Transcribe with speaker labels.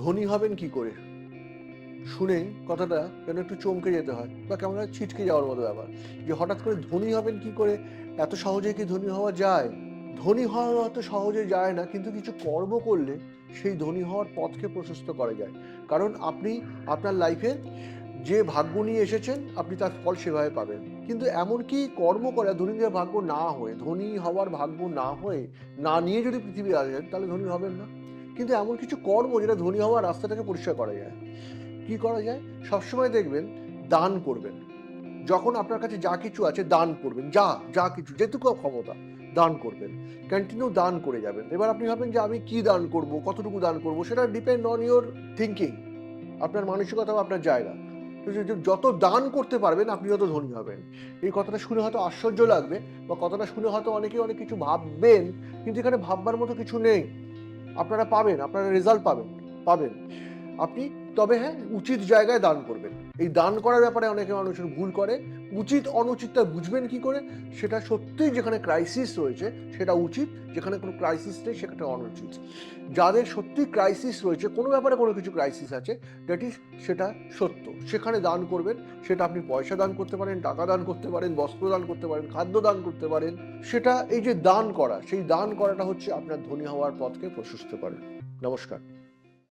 Speaker 1: ধনী হবেন কি করে? শুনেই কথাটা যেন একটু চমকে যেতে হয় বা কেমন হয় ছিটকে যাওয়ার মতো ব্যাপার, যে হঠাৎ করে ধনী হবেন কি করে? এত সহজে কি ধনী হওয়া যায়? ধনী হওয়া অত সহজে যায় না, কিন্তু কিছু কর্ম করলে সেই ধনী হওয়ার পথকে প্রশস্ত করা যায়। কারণ আপনি আপনার লাইফে যে ভাগ্য নিয়ে এসেছেন আপনি তার ফল সেভাবে পাবেন। কিন্তু এমন কি কর্ম করে ধনীদের ভাগ্য না হয়ে, ধনী হওয়ার ভাগ্য না হয়ে, না নিয়ে যদি পৃথিবী আসেন তাহলে ধনী হবেন না। কিন্তু এমন কিছু কর্ম যেটা ধনী হওয়ার রাস্তাটাকে পরিষ্কার করা যায়। কি করা যায়? সবসময় দেখবেন দান করবেন। যখন আপনার কাছে যা কিছু আছে দান করবেন, যা কিছু যেটুকু ক্ষমতা দান করবেন। কন্টিনিউ দান করে যাবেন। এবার আপনি ভাবেন যে আমি কি দান করব, কতটুকু দান করব, সেটা ডিপেন্ড অন ইউর থিঙ্কিং, আপনার মানসিকতা বা আপনার জায়গা। তো যত দান করতে পারবেন আপনি তত ধনী হবেন। এই কথাটা শুনে হয়তো আশ্চর্য লাগবে বা কথাটা শুনে হয়তো অনেকেই অনেক কিছু ভাববেন, কিন্তু এখানে ভাববার মতো কিছু নেই। আপনারা পাবেন, আপনারা রেজাল্ট পাবেন পাবেন আপনি। তবে হ্যাঁ, উচিত জায়গায় দান করবেন। এই দান করার ব্যাপারে অনেকে মানুষের ভুল করে। উচিত অনুচিতটা বুঝবেন কি করে? সেটা সত্যিই যেখানে ক্রাইসিস রয়েছে সেটা উচিত, যেখানে কোনো ক্রাইসিস নেই সেখানে অনুচিত। যাদের সত্যি ক্রাইসিস রয়েছে, কোনো ব্যাপারে কোনো কিছু ক্রাইসিস আছে, দ্যাট ইজ সেটা সত্য, সেখানে দান করবেন। সেটা আপনি পয়সা দান করতে পারেন, টাকা দান করতে পারেন, বস্ত্র দান করতে পারেন, খাদ্য দান করতে পারেন। সেটা এই যে দান করা, সেই দান করাটা হচ্ছে আপনার ধনী হওয়ার পথকে প্রশস্ত করে। নমস্কার।